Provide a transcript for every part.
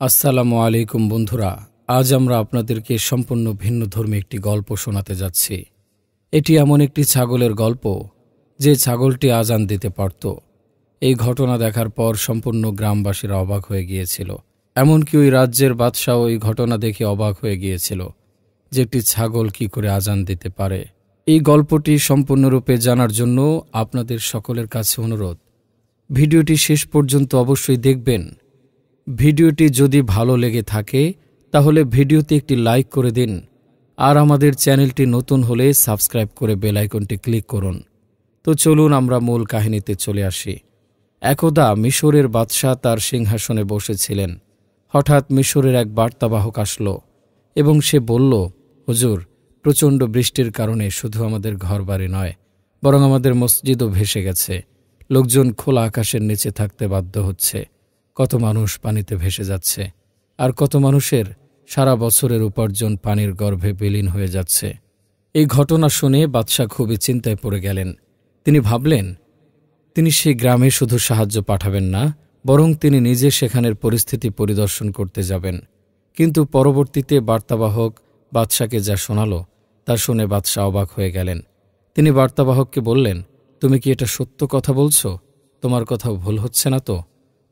আসসালামু আলাইকুম বন্ধুরা, আজ আমরা আপনাদেরকে সম্পূর্ণ ভিন্নধর্মী একটি গল্প শোনাতে যাচ্ছি। এটি এমন একটি ছাগলের গল্প যে ছাগলটি আজান দিতে পারত। এই ঘটনা দেখার পর সম্পূর্ণ গ্রামবাসীরা অবাক হয়ে গিয়েছিল। এমনকি ওই রাজ্যের বাদশাও এই ঘটনা দেখে অবাক হয়ে গিয়েছিল যে একটি ছাগল কি করে আজান দিতে পারে। এই গল্পটি সম্পূর্ণরূপে জানার জন্য আপনাদের সকলের কাছে অনুরোধ, ভিডিওটি শেষ পর্যন্ত অবশ্যই দেখবেন। ভিডিওটি যদি ভালো লেগে থাকে তাহলে ভিডিওতে একটি লাইক করে দিন, আর আমাদের চ্যানেলটি নতুন হলে সাবস্ক্রাইব করে বেল আইকনটি ক্লিক করুন। তো চলুন আমরা মূল কাহিনীতে চলে আসি। একদা মিশরের বাদশাহ তার সিংহাসনে বসেছিলেন। হঠাৎ মিশরের এক বার্তাবাহক আসলো এবং সে বলল, হুজুর, প্রচণ্ড বৃষ্টির কারণে শুধু আমাদের ঘরবাড়ি নয়, বরং আমাদের মসজিদও ভেসে গেছে। লোকজন খোলা আকাশের নিচে থাকতে বাধ্য হচ্ছে। কত মানুষ পানিতে ভেসে যাচ্ছে, আর কত মানুষের সারা বছরের উপার্জন পানির গর্ভে বিলীন হয়ে যাচ্ছে। এই ঘটনা শুনে বাদশাহ খুবই চিন্তায় পড়ে গেলেন। তিনি ভাবলেন, তিনি সেই গ্রামে শুধু সাহায্য পাঠাবেন না, বরং তিনি নিজে সেখানের পরিস্থিতি পরিদর্শন করতে যাবেন। কিন্তু পরবর্তীতে বার্তাবাহক বাদশাকে যা শোনালো তা শুনে বাদশাহ অবাক হয়ে গেলেন। তিনি বার্তাবাহককে বললেন, তুমি কি এটা সত্য কথা বলছো? তোমার কথাও ভুল হচ্ছে না তো?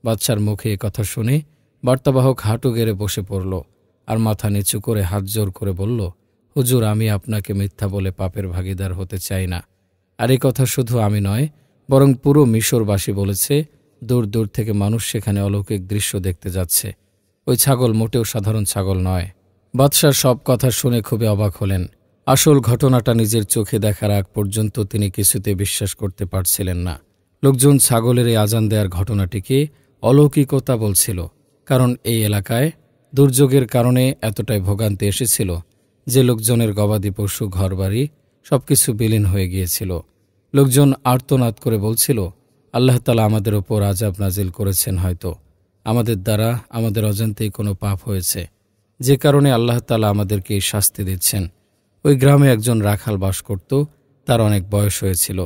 বাদশার মুখে এ কথা শুনে বার্তাবাহক হাঁটু গেড়ে বসে পড়ল আর মাথা নিচু করে হাত জোর করে বলল, হুজুর, আমি আপনাকে মিথ্যা বলে পাপের ভাগিদার হতে চাই না। আর এই কথা শুধু আমি নয়, বরং পুরো মিশরবাসী বলেছে। দূর দূর থেকে মানুষ সেখানে অলৌকিক দৃশ্য দেখতে যাচ্ছে। ওই ছাগল মোটেও সাধারণ ছাগল নয়। বাদশার সব কথা শুনে খুবই অবাক হলেন। আসল ঘটনাটা নিজের চোখে দেখার আগ পর্যন্ত তিনি কিছুতে বিশ্বাস করতে পারছিলেন না। লোকজন ছাগলের এই আজান দেওয়ার ঘটনাটিকে অলৌকিকতা বলছিল, কারণ এই এলাকায় দুর্যোগের কারণে এতটাই ভোগান্তি এসেছিল যে লোকজনের গবাদি পশু, ঘরবাড়ি সবকিছু বিলীন হয়ে গিয়েছিল। লোকজন আর্তনাদ করে বলছিল, আল্লাহ তাআলা আমাদের ওপর আযাব নাজিল করেছেন, হয়তো আমাদের দ্বারা আমাদের অজান্তেই কোনো পাপ হয়েছে, যে কারণে আল্লাহ তাআলা আমাদেরকে এই শাস্তি দিচ্ছেন। ওই গ্রামে একজন রাখাল বাস করত। তার অনেক বয়স হয়েছিল।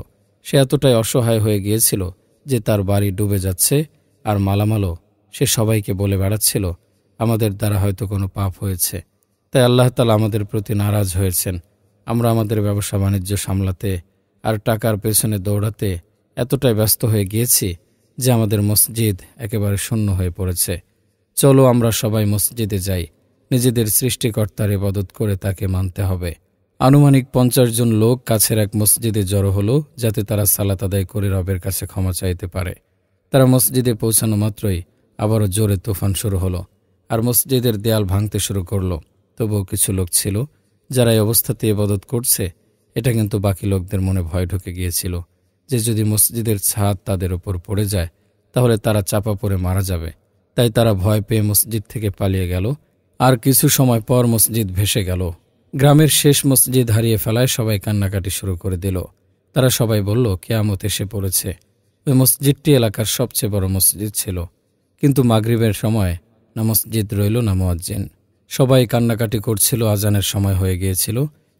সে এতটাই অসহায় হয়ে গিয়েছিল যে তার বাড়ি ডুবে যাচ্ছে, আর মালামালও সে সবাইকে বলে বেড়াচ্ছিল, আমাদের দ্বারা হয়তো কোনো পাপ হয়েছে, তাই আল্লাহ তাআলা আমাদের প্রতি নারাজ হয়েছেন। আমরা আমাদের ব্যবসা বাণিজ্য সামলাতে আর টাকার পেছনে দৌড়াতে এতটাই ব্যস্ত হয়ে গিয়েছি যে আমাদের মসজিদ একেবারে শূন্য হয়ে পড়েছে। চলো আমরা সবাই মসজিদে যাই, নিজেদের সৃষ্টিকর্তার ইবাদত করে তাকে মানতে হবে। আনুমানিক 50 জন লোক কাছের এক মসজিদে জড়ো হলো, যাতে তারা সালাত আদায় করে রবের কাছে ক্ষমা চাইতে পারে। তারা মসজিদে পৌঁছানো মাত্রই আবারও জোরে তুফান শুরু হলো, আর মসজিদের দেয়াল ভাঙতে শুরু করলো। তবুও কিছু লোক ছিল যারা এই অবস্থাতে ইবাদত করছে। এটা কিন্তু বাকি লোকদের মনে ভয় ঢুকে গিয়েছিল যে যদি মসজিদের ছাদ তাদের ওপর পড়ে যায় তাহলে তারা চাপা পড়ে মারা যাবে। তাই তারা ভয় পেয়ে মসজিদ থেকে পালিয়ে গেল। আর কিছু সময় পর মসজিদ ভেসে গেল। গ্রামের শেষ মসজিদ হারিয়ে ফেলায় সবাই কান্নাকাটি শুরু করে দিল। তারা সবাই বলল, কিয়ামত এসে পড়েছে। ওই মসজিদটি এলাকার সবচেয়ে বড় মসজিদ ছিল, কিন্তু মাগরিবের সময় না মসজিদ রইল না মুয়াজ্জিন। সবাই কান্নাকাটি করছিল। আজানের সময় হয়ে গিয়েছিল,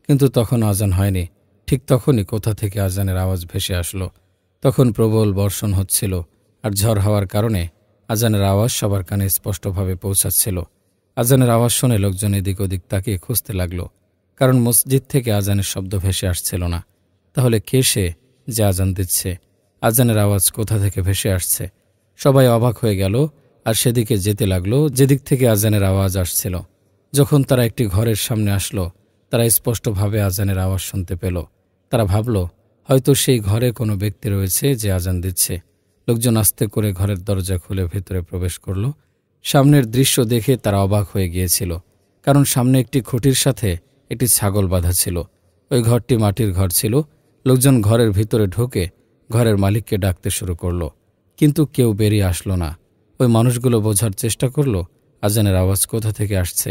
কিন্তু তখনও আজান হয়নি। ঠিক তখনই কোথা থেকে আজানের আওয়াজ ভেসে আসলো। তখন প্রবল বর্ষণ হচ্ছিল, আর ঝড় হওয়ার কারণে আজানের আওয়াজ সবার কানে স্পষ্টভাবে পৌঁছাচ্ছিল। আজানের আওয়াজ শুনে লোকজন এদিক ওদিক তাকিয়ে খুঁজতে লাগলো, কারণ মসজিদ থেকে আজানের শব্দ ভেসে আসছিল না। তাহলে কে সে যে আজান দিচ্ছে? আজানের আওয়াজ কোথা থেকে ভেসে আসছে? সবাই অবাক হয়ে গেল আর সেদিকে যেতে লাগলো যেদিক থেকে আজানের আওয়াজ আসছিল। যখন তারা একটি ঘরের সামনে আসলো, তারা স্পষ্টভাবে আজানের আওয়াজ শুনতে পেল। তারা ভাবল, হয়তো সেই ঘরে কোনো ব্যক্তি রয়েছে যে আজান দিচ্ছে। লোকজন আস্তে করে ঘরের দরজা খুলে ভেতরে প্রবেশ করল। সামনের দৃশ্য দেখে তারা অবাক হয়ে গিয়েছিল, কারণ সামনে একটি খুঁটির সাথে একটি ছাগল বাঁধা ছিল। ওই ঘরটি মাটির ঘর ছিল। লোকজন ঘরের ভিতরে ঢুকে ঘরের মালিককে ডাকতে শুরু করল, কিন্তু কেউ বেরিয়ে আসলো না। ওই মানুষগুলো বোঝার চেষ্টা করল আজানের আওয়াজ কোথা থেকে আসছে,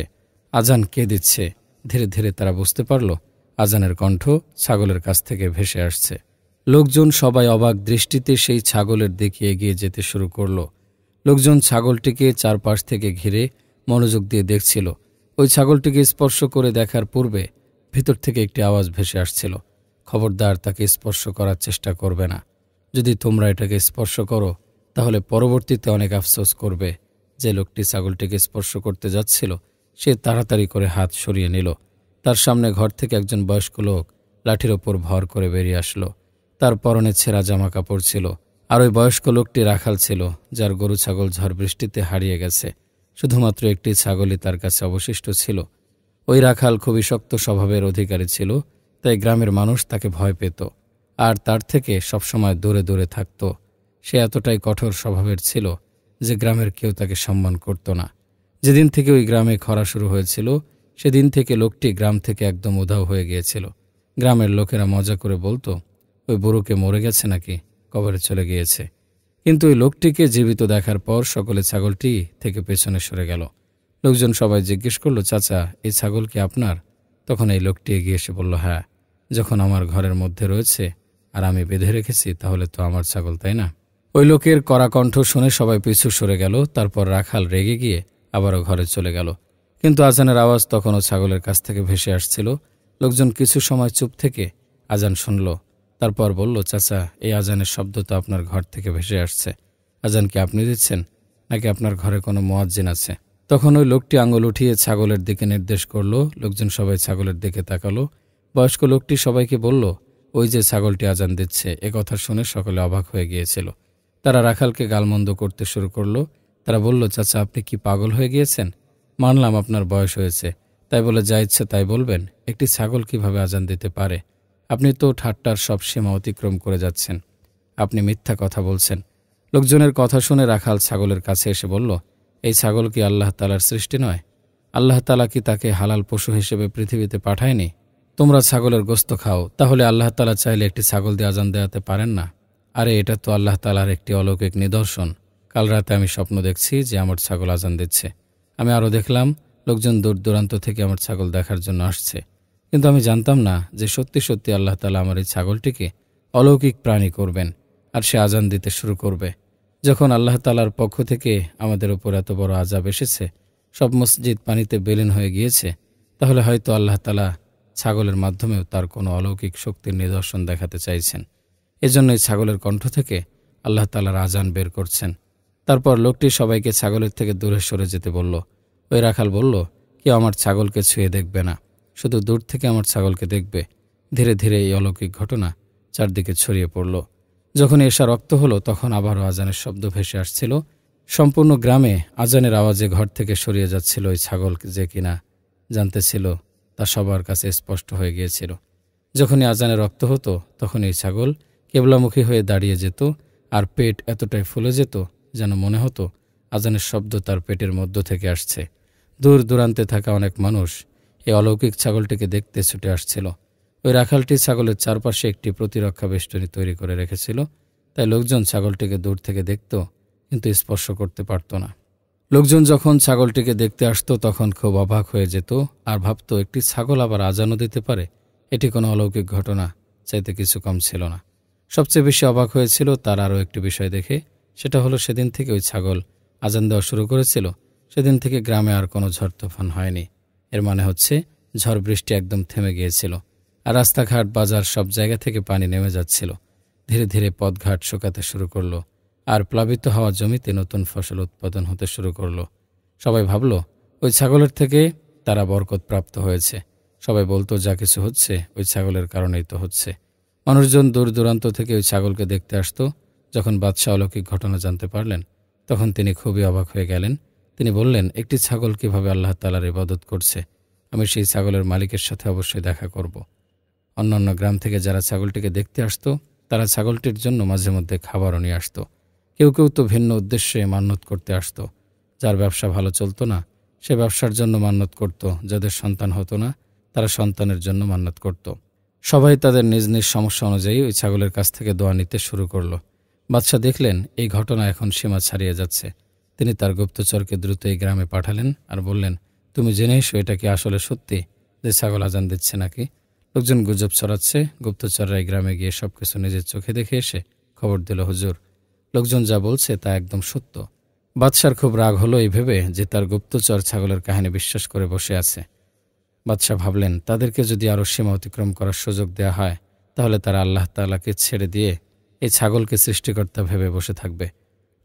আজান কে দিচ্ছে। ধীরে ধীরে তারা বুঝতে পারল আজানের কণ্ঠ ছাগলের কাছ থেকে ভেসে আসছে। লোকজন সবাই অবাক দৃষ্টিতে সেই ছাগলের দিকে এগিয়ে যেতে শুরু করল। লোকজন ছাগলটিকে চারপাশ থেকে ঘিরে মনোযোগ দিয়ে দেখছিল। ওই ছাগলটিকে স্পর্শ করে দেখার পূর্বে ভিতর থেকে একটি আওয়াজ ভেসে আসছিল, খবরদার তাকে স্পর্শ করার চেষ্টা করবে না। যদি তোমরা এটাকে স্পর্শ করো তাহলে পরবর্তীতে অনেক আফসোস করবে। যে লোকটি ছাগলটিকে স্পর্শ করতে যাচ্ছিল সে তাড়াতাড়ি করে হাত সরিয়ে নিল। তার সামনে ঘর থেকে একজন বয়স্ক লোক লাঠির ওপর ভর করে বেরিয়ে আসলো। তার পরনে ছেঁড়া জামা কাপড় ছিল, আর ওই বয়স্ক লোকটি রাখাল ছিল, যার গরু ছাগল ঝড় বৃষ্টিতে হারিয়ে গেছে। শুধুমাত্র একটি ছাগলই তার কাছে অবশিষ্ট ছিল। ওই রাখাল খুবই শক্ত স্বভাবের অধিকারী ছিল, তাই গ্রামের মানুষ তাকে ভয় পেত আর তার থেকে সবসময় দূরে দূরে থাকত। সে এতটাই কঠোর স্বভাবের ছিল যে গ্রামের কেউ তাকে সম্মান করত না। যেদিন থেকে ওই গ্রামে খরা শুরু হয়েছিল সেদিন থেকে লোকটি গ্রাম থেকে একদম উধাও হয়ে গিয়েছিল। গ্রামের লোকেরা মজা করে বলতো, ওই বুড়োকে মরে গেছে নাকি, কবরে চলে গিয়েছে। কিন্তু ওই লোকটিকে জীবিত দেখার পর সকলে ছাগলটি থেকে পেছনে সরে গেল। লোকজন সবাই জিজ্ঞেস করলো, চাচা, এই ছাগল কি আপনার? তখন এই লোকটি এগিয়ে এসে বলল, হ্যাঁ, যখন আমার ঘরের মধ্যে রয়েছে আর আমি বেঁধে রেখেছি তাহলে তো আমার ছাগল, তাই না? ওই লোকের কড়া কণ্ঠ শুনে সবাই পিছু সরে গেল। তারপর রাখাল রেগে গিয়ে আবারও ঘরে চলে গেল। কিন্তু আজানের আওয়াজ তখনও ছাগলের কাছ থেকে ভেসে আসছিল। লোকজন কিছু সময় চুপ থেকে আজান শুনল। তারপর বলল, চাচা, এই আজানের শব্দ তো আপনার ঘর থেকে ভেসে আসছে। আজান কি আপনি দিচ্ছেন নাকি আপনার ঘরে কোনো মুয়াজ্জিন আছে? তখন ওই লোকটি আঙুল উঠিয়ে ছাগলের দিকে নির্দেশ করল। লোকজন সবাই ছাগলের দিকে তাকালো। বয়স্ক লোকটি সবাইকে বলল, ওই যে ছাগলটি আজান দিচ্ছে। এ কথা শুনে সকলে অবাক হয়ে গিয়েছিল। তারা রাখালকে গালমন্দ করতে শুরু করল। তারা বলল, চাচা, আপনি কি পাগল হয়ে গিয়েছেন? মানলাম আপনার বয়স হয়েছে, তাই বলে যা ইচ্ছে তাই বলবেন? একটি ছাগল কিভাবে আজান দিতে পারে? আপনি তো ঠাট্টার সব সীমা অতিক্রম করে যাচ্ছেন। আপনি মিথ্যা কথা বলছেন। লোকজনের কথা শুনে রাখাল ছাগলের কাছে এসে বলল, এই ছাগল কি আল্লাহ তাআলার সৃষ্টি নয়? আল্লাহ তাআলা কি তাকে হালাল পশু হিসেবে পৃথিবীতে পাঠায়নি? তোমরা ছাগলের গোশত খাও, তাহলে আল্লাহ তাআলা চাইলে একটি ছাগল দিয়ে আজান দেওয়াতে পারেন না? আরে, এটা তো আল্লাহ তাআলার একটি অলৌকিক নিদর্শন। কাল রাতে আমি স্বপ্ন দেখছি যে আমার ছাগল আজান দিচ্ছে। আমি আরও দেখলাম লোকজন দূর দূরান্ত থেকে আমার ছাগল দেখার জন্য আসছে। কিন্তু আমি জানতাম না যে সত্যি সত্যি আল্লাহ তাআলা আমার এই ছাগলটিকে অলৌকিক প্রাণী করবেন আর সে আজান দিতে শুরু করবে। যখন আল্লাহ তাআলার পক্ষ থেকে আমাদের উপর এত বড় আযাব এসেছে, সব মসজিদ পানিতে বিলীন হয়ে গিয়েছে, তাহলে হয়তো আল্লাহ তাআলা ছাগলের মাধ্যমেও তার কোনো অলৌকিক শক্তির নিদর্শন দেখাতে চাইছেন। এজন্যই ছাগলের কণ্ঠ থেকে আল্লাহ তাআলার আজান বের করছেন। তারপর লোকটি সবাইকে ছাগলের থেকে দূরে সরে যেতে বলল। ওই রাখাল বলল, কেউ আমার ছাগলকে ছুঁয়ে দেখবে না, শুধু দূর থেকে আমার ছাগলকে দেখবে। ধীরে ধীরে এই অলৌকিক ঘটনা চারদিকে ছড়িয়ে পড়ল। যখন এশা রক্ত হলো তখন আবারও আজানের শব্দ ভেসে আসছিল। সম্পূর্ণ গ্রামে আজানের আওয়াজে ঘর থেকে সরিয়ে যাচ্ছিল ওই ছাগল যে কিনা জানতে ছিল তা সবার কাছে স্পষ্ট হয়ে গিয়েছিল। যখনই আজানে রক্ত হতো তখন এই ছাগল কেবলামুখী হয়ে দাঁড়িয়ে যেত আর পেট এতটাই ফুলে যেত যেন মনে হতো আজানের শব্দ তার পেটের মধ্য থেকে আসছে। দূর দূরান্তে থাকা অনেক মানুষ এই অলৌকিক ছাগলটিকে দেখতে ছুটে আসছিল। ওই রাখালটি ছাগলের চারপাশে একটি প্রতিরক্ষা বেষ্টনী তৈরি করে রেখেছিল, তাই লোকজন ছাগলটিকে দূর থেকে দেখত কিন্তু স্পর্শ করতে পারত না। লোকজন যখন ছাগলটিকে দেখতে আসতো তখন খুব অবাক হয়ে যেত আর ভাবত, একটি ছাগল আবার আজানও দিতে পারে? এটি কোনো অলৌকিক ঘটনা চাইতে কিছু কম ছিল না। সবচেয়ে বেশি অবাক হয়েছিল তার আরও একটি বিষয় দেখে। সেটা হলো, সেদিন থেকে ওই ছাগল আজান দেওয়া শুরু করেছিল সেদিন থেকে গ্রামে আর কোনো ঝড় তুফান হয়নি। এর মানে হচ্ছে ঝড় বৃষ্টি একদম থেমে গিয়েছিল আর রাস্তাঘাট বাজার সব জায়গা থেকে পানি নেমে যাচ্ছিল। ধীরে ধীরে পথঘাট শুকাতে শুরু করলো আর প্লাবিত হওয়া জমিতে নতুন ফসল উৎপাদন হতে শুরু করলো। সবাই ভাবল ওই ছাগলের থেকে তারা বরকত প্রাপ্ত হয়েছে। সবাই বলতো, যা কিছু হচ্ছে ওই ছাগলের কারণেই তো হচ্ছে। মানুষজন দূর দূরান্ত থেকে ওই ছাগলকে দেখতে আসতো। যখন বাদশাহ অলৌকিক ঘটনা জানতে পারলেন তখন তিনি খুবই অবাক হয়ে গেলেন। তিনি বললেন, একটি ছাগল কিভাবে আল্লাহ তাআলার ইবাদত করছে? আমি সেই ছাগলের মালিকের সাথে অবশ্যই দেখা করব। অন্যান্য গ্রাম থেকে যারা ছাগলটিকে দেখতে আসতো তারা ছাগলটির জন্য মাঝে মধ্যে খাবারও নিয়ে আসতো। কেউ কেউ তো ভিন্ন উদ্দেশ্যে মান্যত করতে আসতো। যার ব্যবসা ভালো চলতো না সে ব্যবসার জন্য মান্যত করত, যাদের সন্তান হতো না তারা সন্তানের জন্য মান্যত করত। সবাই তাদের নিজ নিজ সমস্যা অনুযায়ী ওই ছাগলের কাছ থেকে দোয়া নিতে শুরু করল। বাদশাহ দেখলেন এই ঘটনা এখন সীমা ছাড়িয়ে যাচ্ছে। তিনি তার গুপ্তচরকে দ্রুত এই গ্রামে পাঠালেন আর বললেন, তুমি জেনে এসো এটা কি আসলে সত্যি যে ছাগল আজান দিচ্ছে নাকি? লোকজন গুজব ছড়াচ্ছে। গুপ্তচররা এই গ্রামে গিয়ে সবকিছু নিজের চোখে দেখে এসে খবর দিল, হুজুর, লোকজন যা বলছে তা একদম সত্য। বাদশার খুব রাগ হলো এই ভেবে যে তার গুপ্তচর ছাগলের কাহিনী বিশ্বাস করে বসে আছে। বাদশাহ ভাবলেন, তাদেরকে যদি আরও সীমা অতিক্রম করার সুযোগ দেয়া হয় তাহলে তারা আল্লাহ তাআলাকে ছেড়ে দিয়ে এই ছাগলকে সৃষ্টিকর্তা ভেবে বসে থাকবে।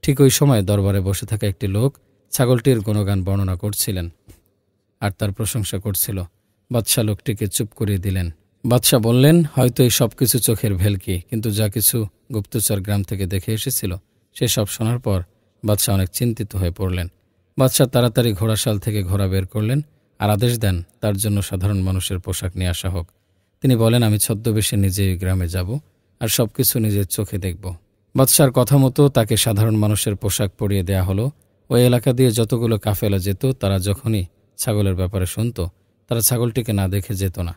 ঠিক ওই সময় দরবারে বসে থাকা একটি লোক ছাগলটির গুণগান বর্ণনা করছিলেন আর তার প্রশংসা করছিল। বাদশাহ লোকটিকে চুপ করিয়ে দিলেন। বাদশাহ বললেন, হয়তো এই সব কিছু চোখের ভেলকি, কিন্তু যা কিছু গুপ্তচর গ্রাম থেকে দেখে এসেছিল সে সব শোনার পর বাদশাহ অনেক চিন্তিত হয়ে পড়লেন। বাদশাহ তাড়াতাড়ি ঘোড়াশাল থেকে ঘোড়া বের করলেন আর আদেশ দেন তার জন্য সাধারণ মানুষের পোশাক নিয়ে আসা হোক। তিনি বলেন, আমি ছদ্মবেশে নিজেই গ্রামে যাব আর সব কিছু নিজের চোখে দেখব। বাদশার কথা মতো তাকে সাধারণ মানুষের পোশাক পরিয়ে দেয়া হলো। ওই এলাকা দিয়ে যতগুলো কাফেলা যেত তারা যখনই ছাগলের ব্যাপারে শুনত তারা ছাগলটিকে না দেখে যেত না।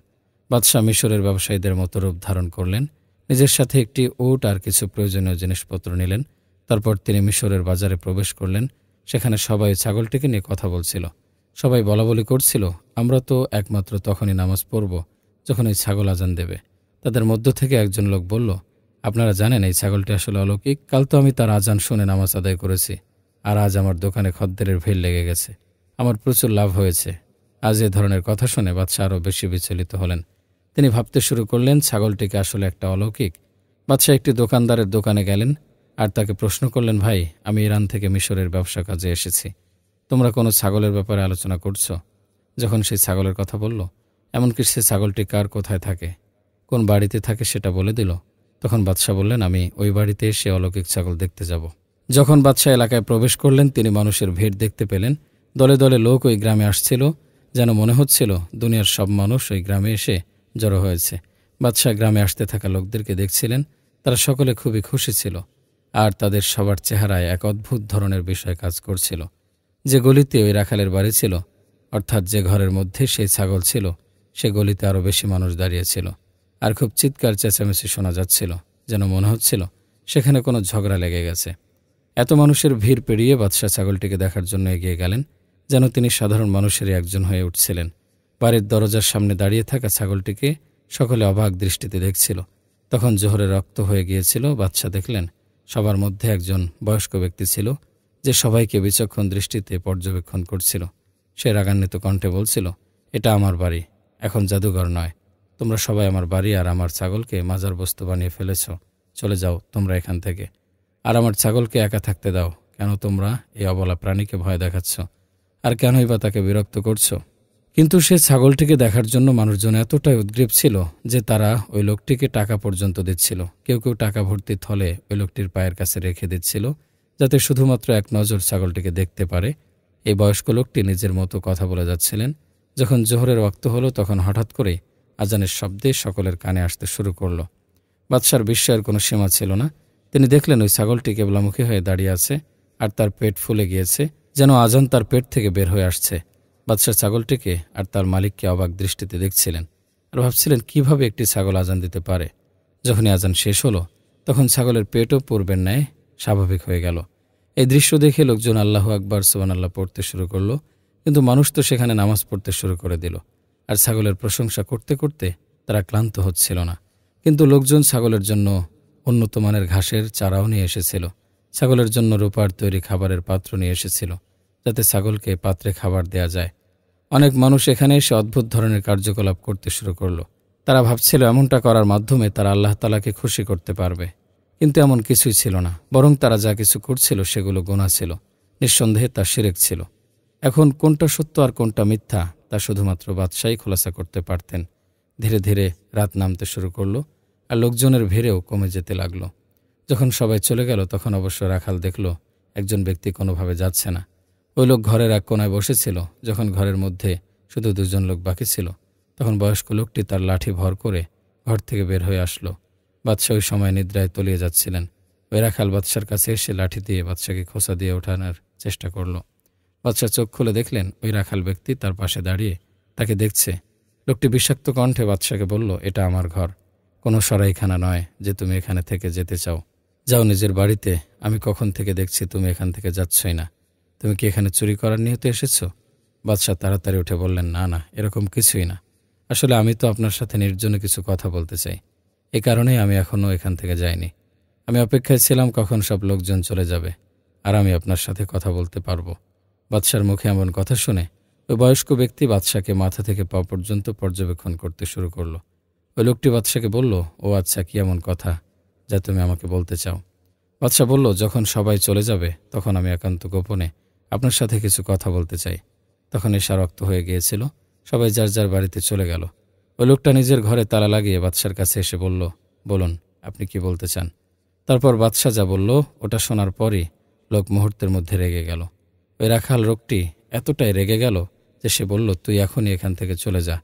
বাদশাহ মিশরের ব্যবসায়ীদের মতো রূপ ধারণ করলেন, নিজের সাথে একটি উট আর কিছু প্রয়োজনীয় জিনিসপত্র নিলেন। তারপর তিনি মিশরের বাজারে প্রবেশ করলেন। সেখানে সবাই ছাগলটিকে নিয়ে কথা বলছিল। সবাই বলাবলি করছিল, আমরা তো একমাত্র তখনই নামাজ পড়ব যখন এই ছাগল আজান দেবে। তাদের মধ্য থেকে একজন লোক বলল, আপনারা জানেন এই ছাগলটি আসলে অলৌকিক। কাল তো আমি তার আজান শুনে নামাজ আদায় করেছি, আর আজ আমার দোকানে খদ্দেরের ভিড় লেগে গেছে। আমার প্রচুর লাভ হয়েছে। আজ এ ধরনের কথা শুনে বাদশাহ আরও বেশি বিচলিত হলেন। তিনি ভাবতে শুরু করলেন ছাগলটিকে আসলে একটা অলৌকিক। বাদশাহ একটি দোকানদারের দোকানে গেলেন আর তাকে প্রশ্ন করলেন, ভাই, আমি ইরান থেকে মিশরের ব্যবসা কাজে এসেছি। তোমরা কোনো ছাগলের ব্যাপারে আলোচনা করছো? যখন সেই ছাগলের কথা বলল, এমনকি সে ছাগলটি কার কোথায় থাকে, কোন বাড়িতে থাকে সেটা বলে দিল, তখন বাদশাহ বললেন, আমি ওই বাড়িতে এসে অলৌকিক ছাগল দেখতে যাব। যখন বাদশাহ এলাকায় প্রবেশ করলেন তিনি মানুষের ভিড় দেখতে পেলেন। দলে দলে লোক ওই গ্রামে আসছিল, যেন মনে হচ্ছিল দুনিয়ার সব মানুষ ওই গ্রামে এসে জড়ো হয়েছে। বাদশাহ গ্রামে আসতে থাকা লোকদেরকে দেখছিলেন, তারা সকলে খুবই খুশি ছিল আর তাদের সবার চেহারায় এক অদ্ভুত ধরনের বিষয় কাজ করছিল। যে গলিতে ওই রাখালের বাড়ি ছিল, অর্থাৎ যে ঘরের মধ্যে সেই ছাগল ছিল, সে গলিতে আরও বেশি মানুষ দাঁড়িয়েছিল আর খুব চিৎকার চেঁচামেচি শোনা যাচ্ছিল, যেন মনে হচ্ছিল সেখানে কোনো ঝগড়া লেগে গেছে। এত মানুষের ভিড় পেরিয়ে বাদশাহ ছাগলটিকে দেখার জন্য এগিয়ে গেলেন, যেন তিনি সাধারণ মানুষেরই একজন হয়ে উঠছিলেন। বাড়ির দরজার সামনে দাঁড়িয়ে থাকা ছাগলটিকে সকলে অবাক দৃষ্টিতে দেখছিল। তখন জোহরে রক্ত হয়ে গিয়েছিল। বাদশাহ দেখলেন সবার মধ্যে একজন বয়স্ক ব্যক্তি ছিল, যে সবাইকে বিচক্ষণ দৃষ্টিতে পর্যবেক্ষণ করছিল। সে রাগান্বিত কণ্ঠে বলছিল, এটা আমার বাড়ি, এখন জাদুঘর নয়। তোমরা সবাই আমার বাড়ি আর আমার ছাগলকে মাজার বস্তু বানিয়ে ফেলেছ। চলে যাও তোমরা এখান থেকে, আর আমার ছাগলকে একা থাকতে দাও। কেন তোমরা এই অবলা প্রাণীকে ভয় দেখাচ্ছ, আর কেনই বা তাকে বিরক্ত করছ? কিন্তু সে ছাগলটিকে দেখার জন্য মানুষজন এতটাই উদ্গ্রীব ছিল যে তারা ওই লোকটিকে টাকা পর্যন্ত দিচ্ছিল। কেউ কেউ টাকা ভর্তি থলে ওই লোকটির পায়ের কাছে রেখে দিচ্ছিল, যাতে শুধুমাত্র এক নজর ছাগলটিকে দেখতে পারে। এই বয়স্ক লোকটি নিজের মতো কথা বলে যাচ্ছিলেন। যখন জোহরের ওয়াক্ত হলো তখন হঠাৎ করে আজানের শব্দে সকলের কানে আসতে শুরু করল। বাদশার বিস্ময়ের কোনো সীমা ছিল না। তিনি দেখলেন ওই ছাগলটি কেবলামুখী হয়ে দাঁড়িয়ে আছে আর তার পেট ফুলে গিয়েছে, যেন আজান তার পেট থেকে বের হয়ে আসছে। বাদশাহ ছাগলটিকে আর তার মালিককে অবাক দৃষ্টিতে দেখছিলেন আর ভাবছিলেন কিভাবে একটি ছাগল আজান দিতে পারে। যখনই আজান শেষ হলো তখন ছাগলের পেটও পূর্বের ন্যায় স্বাভাবিক হয়ে গেল। এই দৃশ্য দেখে লোকজন আল্লাহু আকবার সুবহানাল্লাহ পড়তে শুরু করল, কিন্তু মানুষ তো সেখানে নামাজ পড়তে শুরু করে দিল। আর ছাগলের প্রশংসা করতে করতে তারা ক্লান্ত হচ্ছিল না। কিন্তু লোকজন ছাগলের জন্য উন্নত মানের ঘাসের চারাও নিয়ে এসেছিল। ছাগলের জন্য রূপার তৈরি খাবারের পাত্র নিয়ে এসেছিল, যাতে ছাগলকে পাত্রে খাবার দেয়া যায়। অনেক মানুষ এখানে এসে অদ্ভুত ধরনের কার্যকলাপ করতে শুরু করল। তারা ভাবছিল এমনটা করার মাধ্যমে তারা আল্লাহ তাআলাকে খুশি করতে পারবে, কিন্তু এমন কিছুই ছিল না। বরং তারা যা কিছু করছিল সেগুলো গুনাহ ছিল। নিঃসন্দেহে তা শিরক ছিল। এখন কোনটা সত্য আর কোনটা মিথ্যা তা শুধুমাত্র বাদশাহই খোলাসা করতে পারতেন। ধীরে ধীরে রাত নামতে শুরু করল আর লোকজনের ভিড়েও কমে যেতে লাগল। যখন সবাই চলে গেল তখন অবশ্য রাখাল দেখল একজন ব্যক্তি কোনোভাবে যাচ্ছে না। ওই লোক ঘরের এক কোনায় বসেছিল। যখন ঘরের মধ্যে শুধু দুজন লোক বাকি ছিল তখন বয়স্ক লোকটি তার লাঠি ভর করে ঘর থেকে বের হয়ে আসলো। বাদশাহ ওই সময় নিদ্রায় তলিয়ে যাচ্ছিলেন। ওই রাখাল বাদশার কাছে এসে লাঠি দিয়ে বাদশাকে খোঁচা দিয়ে ওঠানোর চেষ্টা করল। বাদশাহ চোখ খুলে দেখলেন ওই রাখাল ব্যক্তি তার পাশে দাঁড়িয়ে তাকে দেখছে। লোকটি বিষাক্ত কণ্ঠে বাদশাকে বলল, এটা আমার ঘর, কোনো সরাইখানা নয় যে তুমি এখানে থেকে যেতে চাও। যাও নিজের বাড়িতে। আমি কখন থেকে দেখছি তুমি এখান থেকে যাচ্ছই না। তুমি কি এখানে চুরি করার নিয়তে এসেছ? বাদশাহ তাড়াতাড়ি উঠে বললেন, না না, এরকম কিছুই না। আসলে আমি তো আপনার সাথে নির্জনে কিছু কথা বলতে চাই। এই কারণেই আমি এখনও এখান থেকে যাইনি। আমি অপেক্ষায় ছিলাম কখন সব লোকজন চলে যাবে আর আমি আপনার সাথে কথা বলতে পারবো। বাদশার মুখে এমন কথা শুনে ওই বয়স্ক ব্যক্তি বাদশাকে মাথা থেকে পা পর্যন্ত পর্যবেক্ষণ করতে শুরু করলো। ওই লোকটি বাদশাকে বলল, ও আচ্ছা, কি এমন কথা যা তুমি আমাকে বলতে চাও? বাদশাহ বলল, যখন সবাই চলে যাবে তখন আমি একান্ত গোপনে আপনার সাথে কিছু কথা বলতে চাই। তখন এশা রক্ত হয়ে গিয়েছিল। সবাই যার যার বাড়িতে চলে গেল। ওই লোকটা নিজের ঘরে তালা লাগিয়ে বাদশার কাছে এসে বলল, বলুন, আপনি কি বলতে চান? তারপর বাদশা যা বলল ওটা শোনার পরই লোক মুহূর্তের মধ্যে রেগে গেল। ওই রাখাল লোকটি এতটাই রেগে গেল যে সে বলল, তুই এখনই এখান থেকে চলে যা,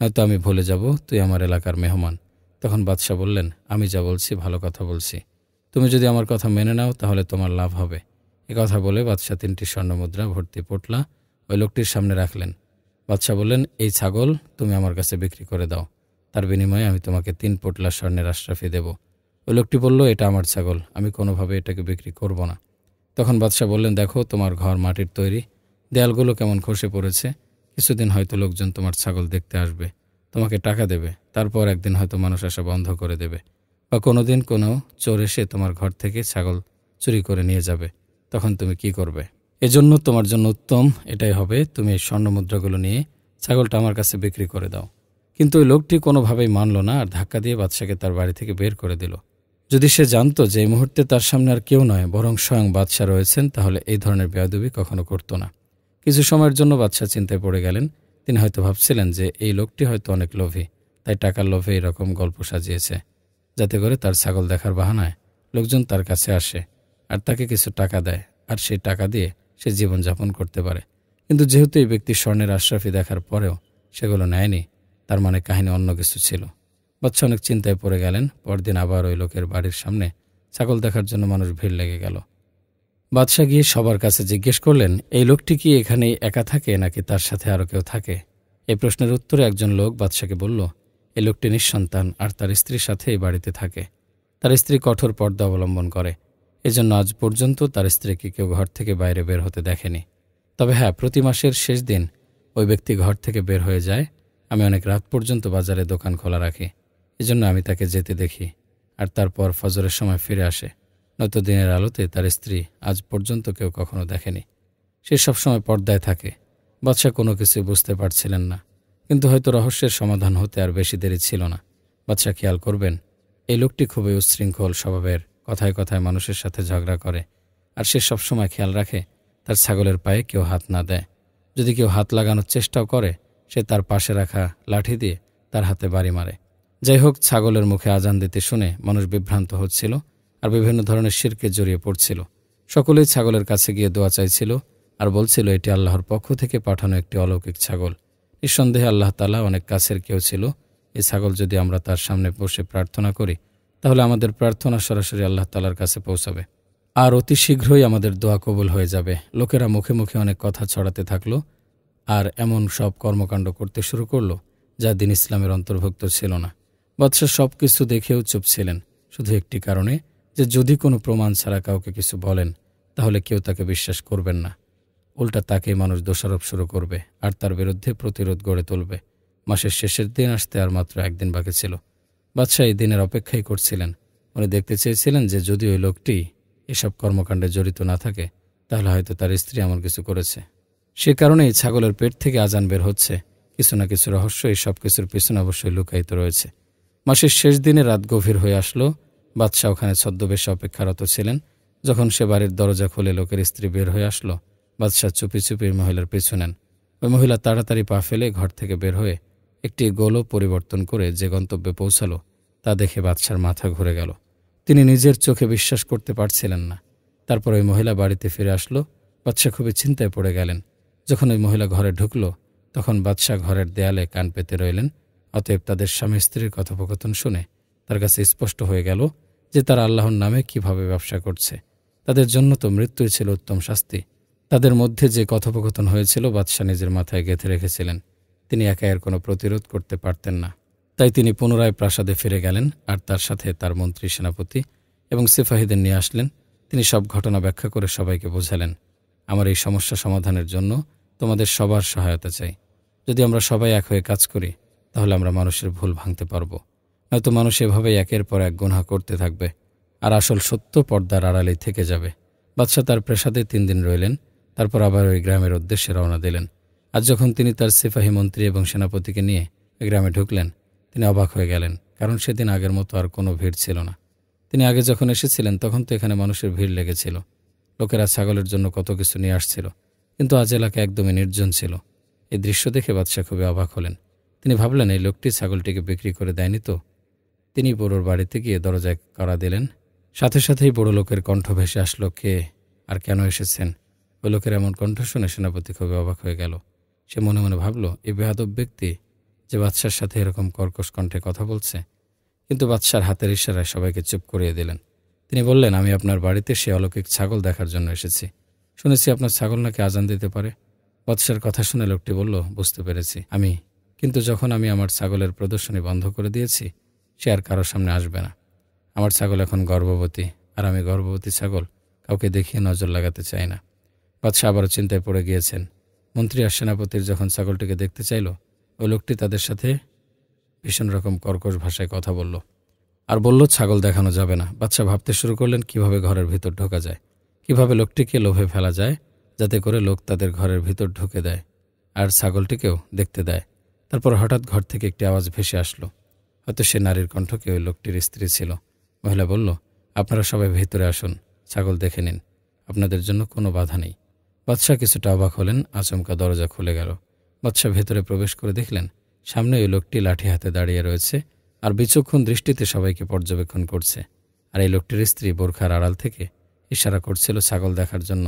নয়তো আমি ভুলে যাব তুই আমার এলাকার মেহমান। তখন বাদশা বললেন, আমি যা বলছি ভালো কথা বলছি, তুমি যদি আমার কথা মেনে নাও তাহলে তোমার লাভ হবে। এ কথা বলে বাদশা 3টি স্বর্ণমুদ্রা ভর্তি পোটলা ওই লোকটির সামনে রাখলেন। বাদশা বললেন, এই ছাগল তুমি আমার কাছে বিক্রি করে দাও, তার বিনিময়ে আমি তোমাকে 3 পোটলা স্বর্ণের আশরাফি দেব। ওই লোকটি বলল, এটা আমার ছাগল, আমি কোনোভাবে এটাকে বিক্রি করব না। তখন বাদশা বললেন, দেখো তোমার ঘর মাটির তৈরি, দেয়ালগুলো কেমন খসে পড়েছে, কিছুদিন হয়তো লোকজন তোমার ছাগল দেখতে আসবে, তোমাকে টাকা দেবে, তারপর একদিন হয়তো মানুষ আসা বন্ধ করে দেবে, বা কোনোদিন কোনো চোর এসে তোমার ঘর থেকে ছাগল চুরি করে নিয়ে যাবে, তখন তুমি কি করবে? এজন্য তোমার জন্য উত্তম এটাই হবে, তুমি এই স্বর্ণমুদ্রাগুলো নিয়ে ছাগলটা আমার কাছে বিক্রি করে দাও। কিন্তু ওই লোকটি কোনোভাবেই মানল না, আর ধাক্কা দিয়ে বাদশাকে তার বাড়ি থেকে বের করে দিল। যদি সে জানত যে এই মুহূর্তে তার সামনে আর কেউ নয় বরং স্বয়ং বাদশা রয়েছেন, তাহলে এই ধরনের বেয়াদবি কখনো করত না। কিছু সময়ের জন্য বাদশা চিন্তায় পড়ে গেলেন। তিনি হয়তো ভাবছিলেন যে এই লোকটি হয়তো অনেক লোভী, তাই টাকার লোভে এরকম গল্প সাজিয়েছে, যাতে করে তার ছাগল দেখার বাহানায় লোকজন তার কাছে আসে আর তাকে কিছু টাকা দেয়, আর সেই টাকা দিয়ে সে জীবনযাপন করতে পারে। কিন্তু যেহেতু এই ব্যক্তি স্বর্ণের আশরাফি দেখার পরেও সেগুলো নেয়নি, তার মানে কাহিনী অন্য কিছু ছিল। বাদশা অনেক চিন্তায় পড়ে গেলেন। পরদিন আবার ওই লোকের বাড়ির সামনে ছাগল দেখার জন্য মানুষ ভিড় লেগে গেল। বাদশা গিয়ে সবার কাছে জিজ্ঞেস করলেন, এই লোকটি কি এখানেই একা থাকে নাকি তার সাথে আরও কেউ থাকে? এই প্রশ্নের উত্তরে একজন লোক বাদশাকে বলল, এই লোকটি নিঃসন্তান আর তার স্ত্রীর সাথে এই বাড়িতে থাকে। তার স্ত্রী কঠোর পর্দা অবলম্বন করে, এজন্য আজ পর্যন্ত তার স্ত্রীকে কেউ ঘর থেকে বাইরে বের হতে দেখেনি। তবে হ্যাঁ, প্রতি মাসের শেষ দিন ওই ব্যক্তি ঘর থেকে বের হয়ে যায়। আমি অনেক রাত পর্যন্ত বাজারে দোকান খোলা রাখি, এজন্য আমি তাকে যেতে দেখি, আর তারপর ফজরের সময় ফিরে আসে, নয়তো দিনের আলোতে তার স্ত্রী আজ পর্যন্ত কেউ কখনো দেখেনি। সে সবসময় পর্দায় থাকে। বাদশা কোনো কিছুই বুঝতে পারছিলেন না, কিন্তু হয়তো রহস্যের সমাধান হতে আর বেশি দেরি ছিল না। বাদশা খেয়াল করবেন, এই লোকটি খুবই উচ্ছৃঙ্খল স্বভাবের, কথায় কথায় মানুষের সাথে ঝগড়া করে, আর সে সবসময় খেয়াল রাখে তার ছাগলের পায়ে কেউ হাত না দেয়। যদি কেউ হাত লাগানোর চেষ্টাও করে, সে তার পাশে রাখা লাঠি দিয়ে তার হাতে বাড়ি মারে। যাই হোক, ছাগলের মুখে আজান দিতে শুনে মানুষ বিভ্রান্ত হচ্ছিল আর বিভিন্ন ধরনের শিরকে জড়িয়ে পড়ছিল। সকলেই ছাগলের কাছে গিয়ে দোয়া চাইছিল আর বলছিল, এটি আল্লাহর পক্ষ থেকে পাঠানো একটি অলৌকিক ছাগল। নিঃসন্দেহে আল্লাহ তাআলা অনেক কাছের কেউ ছিল। এই ছাগল যদি আমরা তার সামনে বসে প্রার্থনা করি, তাহলে আমাদের প্রার্থনা সরাসরি আল্লাহ তাআলার কাছে পৌঁছাবে, আর অতি শীঘ্রই আমাদের দোয়া কবুল হয়ে যাবে। লোকেরা মুখে মুখে অনেক কথা ছড়াতে থাকলো আর এমন সব কর্মকাণ্ড করতে শুরু করলো যা দ্বীন ইসলামের অন্তর্ভুক্ত ছিল না। বাদশা সব কিছু দেখেও চুপ ছিলেন, শুধু একটি কারণে, যে যদি কোনো প্রমাণ ছাড়া কাউকে কিছু বলেন তাহলে কেউ তাকে বিশ্বাস করবেন না। উল্টা তাকেই মানুষ দোষারোপ শুরু করবে আর তার বিরুদ্ধে প্রতিরোধ গড়ে তুলবে। মাসের শেষের দিন আসতে আর মাত্র একদিন বাকি ছিল। বাদশা এই দিনের অপেক্ষাই করছিলেন। উনি দেখতে চেয়েছিলেন যে যদি ওই লোকটি এসব কর্মকাণ্ডে জড়িত না থাকে, তাহলে হয়তো তার স্ত্রী এমন কিছু করেছে। সে কারণেই ছাগলের পেট থেকে আজান বের হচ্ছে। কিছু না কিছু রহস্য এই সব কিছুর পিছনে অবশ্যই লুকায়িত রয়েছে। মাসের শেষ দিনে রাত গভীর হয়ে আসলো। বাদশা ওখানে ছদ্মবেশে অপেক্ষারত ছিলেন। যখন সে বাড়ির দরজা খুলে লোকের স্ত্রী বের হয়ে আসলো, বাদশা চুপি চুপি মহিলার পিছু নেন। ওই মহিলা তাড়াতাড়ি পা ফেলে ঘর থেকে বের হয়ে একটি গোলও পরিবর্তন করে যে গন্তব্যে পৌঁছালো, তা দেখে বাদশার মাথা ঘুরে গেল। তিনি নিজের চোখে বিশ্বাস করতে পারছিলেন না। তারপর ওই মহিলা বাড়িতে ফিরে আসলো। বাদশা খুবই চিন্তায় পড়ে গেলেন। যখন ওই মহিলা ঘরে ঢুকল, তখন বাদশা ঘরের দেয়ালে কান পেতে রইলেন। অতএব তাদের স্বামী স্ত্রীর কথোপকথন শুনে তার কাছে স্পষ্ট হয়ে গেল যে তারা আল্লাহর নামে কিভাবে ব্যবসা করছে। তাদের জন্য তো মৃত্যুই ছিল উত্তম শাস্তি। তাদের মধ্যে যে কথোপকথন হয়েছিল বাদশা নিজের মাথায় গেঁথে রেখেছিলেন। তিনি একা এর কোনো প্রতিরোধ করতে পারতেন না। তাই তিনি পুনরায় প্রাসাদে ফিরে গেলেন আর তার সাথে তার মন্ত্রী, সেনাপতি এবং সিপাহীদের নিয়ে আসলেন। তিনি সব ঘটনা ব্যাখ্যা করে সবাইকে বোঝালেন, আমার এই সমস্যা সমাধানের জন্য তোমাদের সবার সহায়তা চাই। যদি আমরা সবাই এক হয়ে কাজ করি, তাহলে আমরা মানুষের ভুল ভাঙতে পারব। নয়তো মানুষ এভাবেই একের পর এক গুনাহ করতে থাকবে, আর আসল সত্য পর্দার আড়ালেই থেকে যাবে। বাদশা তার প্রাসাদে 3 দিন রইলেন। তারপর আবার ওই গ্রামের উদ্দেশ্যে রওনা দিলেন। আজ যখন তিনি তার সিপাহী, মন্ত্রী এবং সেনাপতিকে নিয়ে ওই গ্রামে ঢুকলেন, তিনি অবাক হয়ে গেলেন, কারণ সেদিন আগের মতো আর কোনো ভিড় ছিল না। তিনি আগে যখন এসেছিলেন তখন তো এখানে মানুষের ভিড় লেগেছিল। লোকেরা ছাগলের জন্য কত কিছু নিয়ে আসছিল, কিন্তু আজ এলাকা একদমই নির্জন ছিল। এই দৃশ্য দেখে বাদশাহ খুবই অবাক হলেন। তিনি ভাবলেন, এই লোকটি ছাগলটিকে বিক্রি করে দেয়নি তো। তিনি বুড়োর বাড়িতে গিয়ে দরজায় কড়া দিলেন। সাথে সাথেই বুড়ো লোকের কণ্ঠ ভেসে আসলো, কে আর কেন এসেছেন? ওই লোকের এমন কণ্ঠ শুনে সেনাপতি খুবই অবাক হয়ে গেল। সে মনে মনে ভাবল, এই বেয়াদব ব্যক্তি যে বাদশার সাথে এরকম কর্কশ কণ্ঠে কথা বলছে। কিন্তু বাদশার হাতের ইশারায় সবাইকে চুপ করিয়ে দিলেন। তিনি বললেন, আমি আপনার বাড়িতে সে অলৌকিক ছাগল দেখার জন্য এসেছি। শুনেছি আপনার ছাগল নাকি আজান দিতে পারে। বাদশার কথা শুনে লোকটি বলল, বুঝতে পেরেছি আমি, কিন্তু যখন আমি আমার ছাগলের প্রদর্শনী বন্ধ করে দিয়েছি, সে আর কারোর সামনে আসবে না। আমার ছাগল এখন গর্ভবতী, আর আমি গর্ভবতী ছাগল কাউকে দেখিয়ে নজর লাগাতে চাই না। বাদশাহ আবারও চিন্তায় পড়ে গিয়েছেন। মন্ত্রী আর সেনাপতির যখন ছাগলটিকে দেখতে চাইল, ওই লোকটি তাদের সাথে ভীষণ রকম কর্কশ ভাষায় কথা বলল আর বলল, ছাগল দেখানো যাবে না। বাদশাহ ভাবতে শুরু করলেন কিভাবে ঘরের ভিতর ঢোকা যায়, কিভাবে লোকটিকে লোভে ফেলা যায়, যাতে করে লোক তাদের ঘরের ভিতর ঢুকে দেয় আর ছাগলটিকেও দেখতে দেয়। তারপর হঠাৎ ঘর থেকে একটি আওয়াজ ভেসে আসলো। হয়তো সে নারীর কণ্ঠকে ওই লোকটির স্ত্রী ছিল। মহিলা বলল, আপনারা সবাই ভেতরে আসুন, ছাগল দেখে নিন, আপনাদের জন্য কোনো বাধা নেই। বাদশাহ কিছুটা অবাক হলেন। আচমকা দরজা খুলে গেল। বাদশাহ ভেতরে প্রবেশ করে দেখলেন, সামনে ওই লোকটি লাঠি হাতে দাঁড়িয়ে রয়েছে আর বিচক্ষণ দৃষ্টিতে সবাইকে পর্যবেক্ষণ করছে। আর এই লোকটির স্ত্রী বোরখার আড়াল থেকে ইশারা করছিল ছাগল দেখার জন্য।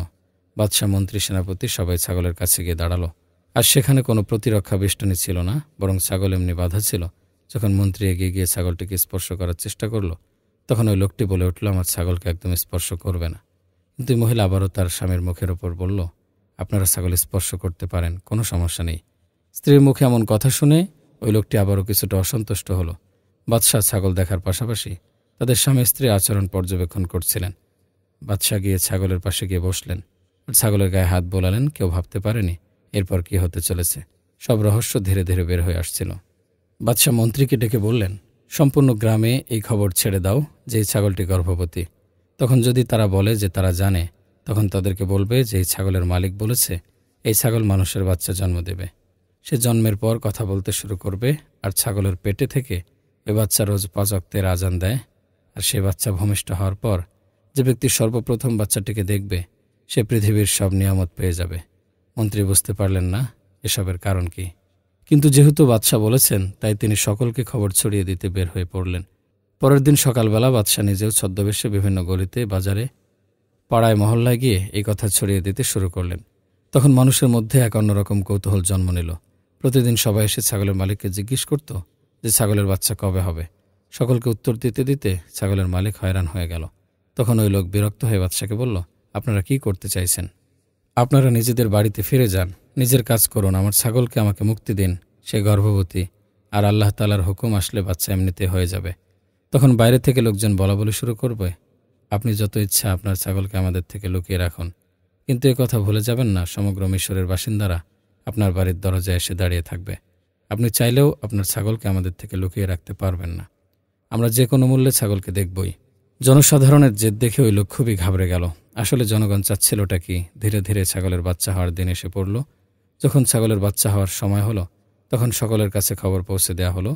বাদশাহ, মন্ত্রী, সেনাপতি সবাই ছাগলের কাছে গিয়ে দাঁড়ালো। আর সেখানে কোনো প্রতিরক্ষা বেষ্টনী ছিল না, বরং ছাগল এমনি বাধা ছিল। যখন মন্ত্রী এগিয়ে গিয়ে ছাগলটিকে স্পর্শ করার চেষ্টা করল, তখন ওই লোকটি বলে উঠল, আমার ছাগলকে একদম স্পর্শ করবে না। কিন্তু মহিলা আবারও তার স্বামীর মুখের ওপর বলল, আপনারা ছাগল স্পর্শ করতে পারেন, কোনো সমস্যা নেই। স্ত্রীর মুখে এমন কথা শুনে ওই লোকটি আবারও কিছুটা অসন্তুষ্ট হলো। বাদশাহ ছাগল দেখার পাশাপাশি তাদের স্বামী স্ত্রী আচরণ পর্যবেক্ষণ করছিলেন। বাদশাহ গিয়ে ছাগলের পাশে গিয়ে বসলেন আর ছাগলের গায়ে হাত বোলালেন। কেউ ভাবতে পারেনি এরপর কি হতে চলেছে। সব রহস্য ধীরে ধীরে বের হয়ে আসছিল। বাদশাহ মন্ত্রীকে ডেকে বললেন, সম্পূর্ণ গ্রামে এই খবর ছেড়ে দাও যে এই ছাগলটি গর্ভবতী। তখন যদি তারা বলে যে তারা জানে, তখন তাদেরকে বলবে যে এই ছাগলের মালিক বলেছে এই ছাগল মানুষের বাচ্চা জন্ম দেবে। সে জন্মের পর কথা বলতে শুরু করবে আর ছাগলের পেটে থেকে ওই বাচ্চা রোজ 5 ওয়াক্তের আজান দেয়। আর সে বাচ্চা ভূমিষ্ঠ হওয়ার পর যে ব্যক্তি সর্বপ্রথম বাচ্চাটিকে দেখবে, সে পৃথিবীর সব নিয়ামত পেয়ে যাবে। মন্ত্রী বুঝতে পারলেন না এসবের কারণ কি, কিন্তু যেহেতু বাদশাহ বলেছেন, তাই তিনি সকলকে খবর ছড়িয়ে দিতে বের হয়ে পড়লেন। পরের দিন সকালবেলা বাদশাহ নিজেও ছদ্মবেশে বিভিন্ন গলিতে, বাজারে, পাড়ায়, মহল্লায় গিয়ে এই কথা ছড়িয়ে দিতে শুরু করলেন। তখন মানুষের মধ্যে এক অন্যরকম কৌতূহল জন্ম নিল। প্রতিদিন সবাই এসে ছাগলের মালিককে জিজ্ঞেস করত যে ছাগলের বাচ্চা কবে হবে। সকলকে উত্তর দিতে দিতে ছাগলের মালিক হয়রান হয়ে গেল। তখন ওই লোক বিরক্ত হয়ে বাদশাকে বলল, আপনারা কি করতে চাইছেন? আপনারা নিজেদের বাড়িতে ফিরে যান, নিজের কাজ করুন, আমার ছাগলকে আমাকে মুক্তি দিন, সে গর্ভবতী, আর আল্লাহ তাআলার হুকুম আসলে বাচ্চা এমনিতে হয়ে যাবে। তখন বাইরে থেকে লোকজন বলাবলি শুরু করবে, আপনি যত ইচ্ছা আপনার ছাগলকে আমাদের থেকে লুকিয়ে রাখুন, কিন্তু এ কথা ভুলে যাবেন না সমগ্র মিশরের বাসিন্দারা আপনার বাড়ির দরজায় এসে দাঁড়িয়ে থাকবে। আপনি চাইলেও আপনার ছাগলকে আমাদের থেকে লুকিয়ে রাখতে পারবেন না। আমরা যে কোনো মূল্যে ছাগলকে দেখবই। জনসাধারণের জেদ দেখে ওই লোক খুবই ঘাবড়ে গেল। আসলে জনগণ চাচ্ছিলটা কি? ধীরে ধীরে ছাগলের বাচ্চা হওয়ার দিন এসে পড়ল। যখন ছাগলের বাচ্চা হওয়ার সময় হলো, তখন সকলের কাছে খবর পৌঁছে দেওয়া হলো।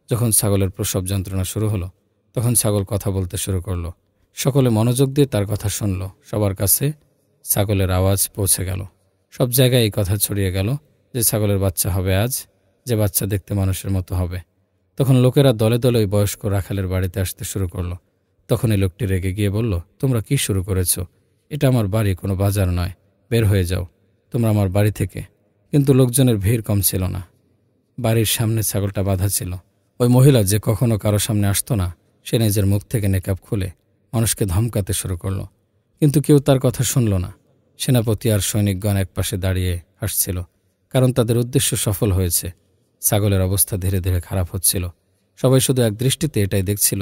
যখন ছাগলের প্রসব যন্ত্রণা শুরু হলো, তখন ছাগল কথা বলতে শুরু করলো। সকলে মনোযোগ দিয়ে তার কথা শুনল। সবার কাছে ছাগলের আওয়াজ পৌঁছে গেল। সব জায়গায় এই কথা ছড়িয়ে গেল যে ছাগলের বাচ্চা হবে আজ, যে বাচ্চা দেখতে মানুষের মতো হবে। তখন লোকেরা দলে দলে ওই বয়স্ক রাখালের বাড়িতে আসতে শুরু করলো। তখন এই লোকটি রেগে গিয়ে বলল, তোমরা কি শুরু করেছ? এটা আমার বাড়ি, কোনো বাজার নয়। বের হয়ে যাও তোমরা আমার বাড়ি থেকে। কিন্তু লোকজনের ভিড় কম ছিল না। বাড়ির সামনে ছাগলটা বাঁধা ছিল। ওই মহিলা যে কখনো কারো সামনে আসতো না, সে নিজের মুখ থেকে নেকাব খুলে মানুষকে ধমকাতে শুরু করলো। কিন্তু কেউ তার কথা শুনল না। সেনাপতি আর সৈনিকগণ একপাশে দাঁড়িয়ে হাসছিল, কারণ তাদের উদ্দেশ্য সফল হয়েছে। ছাগলের অবস্থা ধীরে ধীরে খারাপ হচ্ছিল। সবাই শুধু এক দৃষ্টিতে এটাই দেখছিল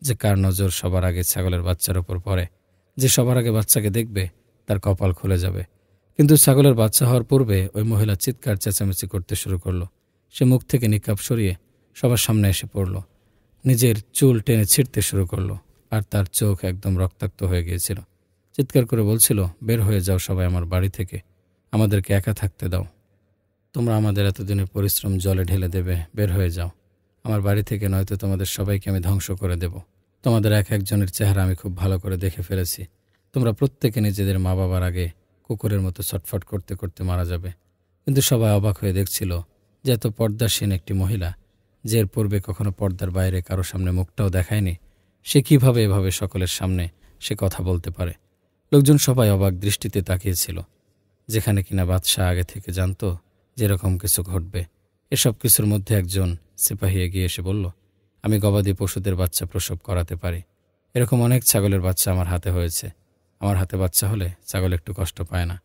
যে কার নজর সবার আগে ছাগলের বাচ্চার ওপর পড়ে। যে সবার আগে বাচ্চাকে দেখবে তার কপাল খুলে যাবে। কিন্তু ছাগলের বাচ্চা হওয়ার পূর্বে ওই মহিলা চিৎকার চেঁচামেচি করতে শুরু করলো। সে মুখ থেকে নিকাব সরিয়ে সবার সামনে এসে পড়ল, নিজের চুল টেনে ছিঁড়তে শুরু করলো, আর তার চোখ একদম রক্তাক্ত হয়ে গিয়েছিল। চিৎকার করে বলছিল, বের হয়ে যাও সবাই আমার বাড়ি থেকে, আমাদেরকে একা থাকতে দাও। তোমরা আমাদের এতদিনের পরিশ্রম জলে ঢেলে দেবে, বের হয়ে যাও আমার বাড়ি থেকে, নয়তো তোমাদের সবাইকে আমি ধ্বংস করে দেব। তোমাদের এক একজনের চেহারা আমি খুব ভালো করে দেখে ফেলেছি। তোমরা প্রত্যেকে নিজেদের মা বাবার আগে কুকুরের মতো ছটফট করতে করতে মারা যাবে। কিন্তু সবাই অবাক হয়ে দেখছিল যে এত পর্দাসীন একটি মহিলা, যে এর পূর্বে কখনো পর্দার বাইরে কারো সামনে মুখটাও দেখায়নি, সে কিভাবে এভাবে সকলের সামনে সে কথা বলতে পারে। লোকজন সবাই অবাক দৃষ্টিতে তাকিয়েছিল, যেখানে কিনা বাদশাহ আগে থেকে জানত যে এরকম কিছু ঘটবে। এসব কিছুর মধ্যে একজন সিপাহী এগিয়ে এসে বলল, আমি গবাদি পশুদের বাচ্চা প্রসব করাতে পারি। এরকম অনেক ছাগলের বাচ্চা আমার হাতে হয়েছে। আমার হাতে বাচ্চা হলে ছাগল একটু কষ্ট পায় না।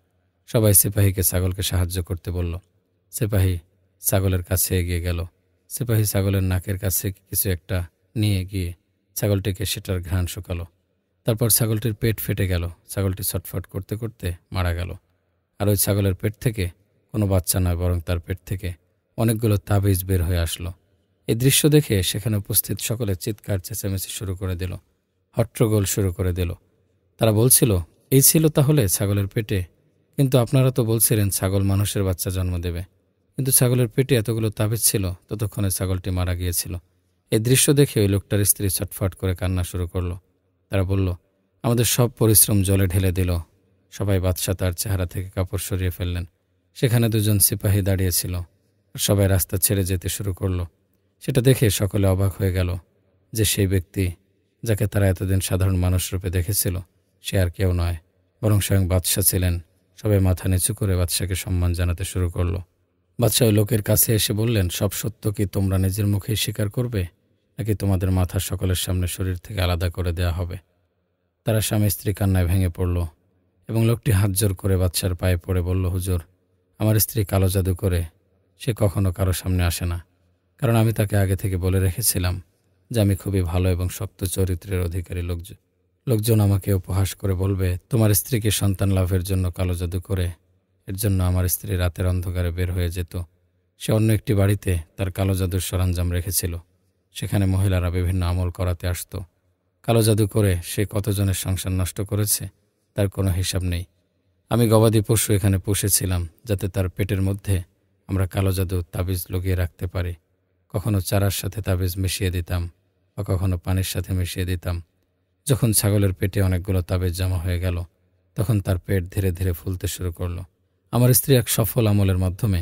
সবাই সিপাহীকে ছাগলকে সাহায্য করতে বলল। সিপাহী ছাগলের কাছে এগিয়ে গেল। সিপাহী ছাগলের নাকের কাছে কিছু একটা নিয়ে গিয়ে ছাগলটিকে সেটার ঘ্রাণ শুকালো। তারপর ছাগলটির পেট ফেটে গেল। ছাগলটি ছটফট করতে করতে মারা গেল। আর ওই ছাগলের পেট থেকে কোনো বাচ্চা নয়, বরং তার পেট থেকে অনেকগুলো তাবিজ বের হয়ে আসলো। এই দৃশ্য দেখে সেখানে উপস্থিত সকলে চিৎকার চেঁচামেচি শুরু করে দিল, হট্টগোল শুরু করে দিল। তারা বলছিল, এই ছিল তাহলে ছাগলের পেটে? কিন্তু আপনারা তো বলছিলেন ছাগল মানুষের বাচ্চা জন্ম দেবে। কিন্তু ছাগলের পেটে এতগুলো তাবিজ ছিল, ততক্ষণে ছাগলটি মারা গিয়েছিল। এই দৃশ্য দেখে ওই লোকটার স্ত্রী ছটফট করে কান্না শুরু করলো। তারা বলল, আমাদের সব পরিশ্রম জলে ঢেলে দিল। সবাই বাদশাহ তার চেহারা থেকে কাপড় সরিয়ে ফেললেন। সেখানে দুজন সিপাহী দাঁড়িয়েছিল। সবাই রাস্তা ছেড়ে যেতে শুরু করলো। সেটা দেখে সকলে অবাক হয়ে গেল যে সেই ব্যক্তি যাকে তারা এতদিন সাধারণ মানুষ রূপে দেখেছিল, সে আর কেউ নয়, বরং স্বয়ং বাদশাহ ছিলেন। সবাই মাথা নিচু করে বাদশাকে সম্মান জানাতে শুরু করলো। বাদশাহ ওই লোকের কাছে এসে বললেন, সব সত্য কি তোমরা নিজের মুখেই স্বীকার করবে, নাকি তোমাদের মাথা সকলের সামনে শরীর থেকে আলাদা করে দেয়া হবে? তারা স্বামী স্ত্রী কান্নায় ভেঙে পড়ল এবং লোকটি হাত জোর করে বাদশার পায়ে পড়ে বলল, হুজুর, আমার স্ত্রী কালো জাদু করে। সে কখনো কারো সামনে আসে না, কারণ আমি তাকে আগে থেকে বলে রেখেছিলাম যে আমি খুবই ভালো এবং শক্ত চরিত্রের অধিকারী। লোকজন আমাকে উপহাস করে বলবে, তোমার স্ত্রীকে সন্তান লাভের জন্য কালো জাদু করে। এর জন্য আমার স্ত্রী রাতের অন্ধকারে বের হয়ে যেত। সে অন্য একটি বাড়িতে তার কালো জাদুর সরঞ্জাম রেখেছিল। সেখানে মহিলারা বিভিন্ন আমল করাতে আসত। কালো জাদু করে সে কতজনের সংসার নষ্ট করেছে তার কোনো হিসাব নেই। আমি গবাদি পশু এখানে পুষেছিলাম যাতে তার পেটের মধ্যে আমরা কালো জাদু তাবিজ লাগিয়ে রাখতে পারি। কখনো চারার সাথে তাবিজ মিশিয়ে দিতাম বা কখনো পানির সাথে মিশিয়ে দিতাম। যখন ছাগলের পেটে অনেকগুলো তাবিজ জমা হয়ে গেল, তখন তার পেট ধীরে ধীরে ফুলতে শুরু করলো। আমার স্ত্রী এক সফল আমলের মাধ্যমে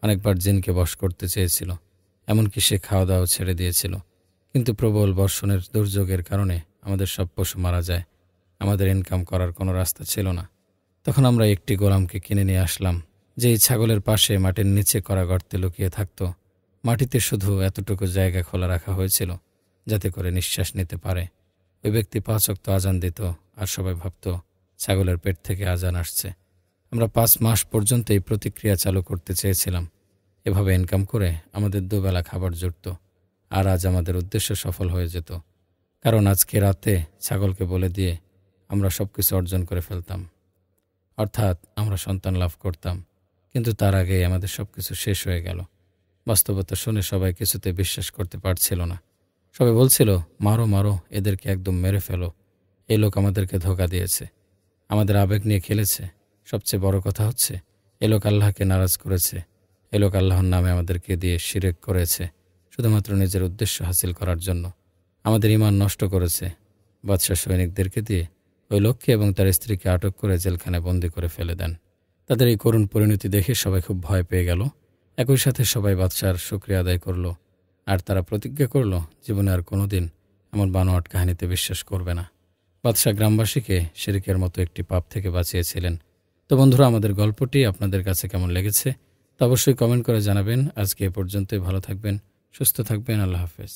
অনেকবার জিনকে বশ করতে চেয়েছিল, এমনকি সে খাওয়া দাওয়া ছেড়ে দিয়েছিল। কিন্তু প্রবল বর্ষণের দুর্যোগের কারণে আমাদের সব পশু মারা যায়। আমাদের ইনকাম করার কোনো রাস্তা ছিল না। তখন আমরা একটি গোলামকে কিনে নিয়ে আসলাম, যে এই ছাগলের পাশে মাটির নিচে করা গর্তে লুকিয়ে থাকত। মাটিতে শুধু এতটুকু জায়গা খোলা রাখা হয়েছিল যাতে করে নিঃশ্বাস নিতে পারে। ওই ব্যক্তি 5 ওয়াক্ত আজান দিত, আর সবাই ভাবত ছাগলের পেট থেকে আজান আসছে। আমরা 5 মাস পর্যন্ত এই প্রতিক্রিয়া চালু করতে চেয়েছিলাম। এভাবে ইনকাম করে আমাদের দুবেলা খাবার জুটত, আর আজ আমাদের উদ্দেশ্য সফল হয়ে যেত। কারণ আজকে রাতে ছাগলকে বলে দিয়ে আমরা সব কিছু অর্জন করে ফেলতাম, অর্থাৎ আমরা সন্তান লাভ করতাম। কিন্তু তার আগেই আমাদের সব কিছু শেষ হয়ে গেল। বাস্তবতা শুনে সবাই কিছুতে বিশ্বাস করতে পারছিল না। সবাই বলছিল, মারো মারো, এদেরকে একদম মেরে ফেলো। এই লোক আমাদেরকে ধোঁকা দিয়েছে, আমাদের আবেগ নিয়ে খেলেছে। সবচেয়ে বড় কথা হচ্ছে, এ লোক আল্লাহকে নারাজ করেছে। এ লোক আল্লাহর নামে আমাদেরকে দিয়ে শিরক করেছে, শুধুমাত্র নিজের উদ্দেশ্য হাসিল করার জন্য। আমাদের ঈমান নষ্ট করেছে। বাদশাহ সৈনিকদেরকে দিয়ে ওই লোককে এবং তার স্ত্রীকে আটক করে জেলখানায় বন্দী করে ফেলে দেন। তাদের এই করুণ পরিণতি দেখে সবাই খুব ভয় পেয়ে গেল। একই সাথে সবাই বাদশার শুকরিয়া আদায় করল, আর তারা প্রতিজ্ঞা করল জীবনে আর কোনোদিন এমন বানোয়াট কাহিনীতে বিশ্বাস করবে না। বাদশাহ গ্রামবাসীকে শিরকের মতো একটি পাপ থেকে বাঁচিয়েছিলেন। তো বন্ধুরা, আমাদের গল্পটি আপনাদের কাছে কেমন লেগেছে তা অবশ্যই কমেন্ট করে জানাবেন। আজকে এ পর্যন্তই। ভালো থাকবেন, সুস্থ থাকবেন। আল্লাহ হাফেজ।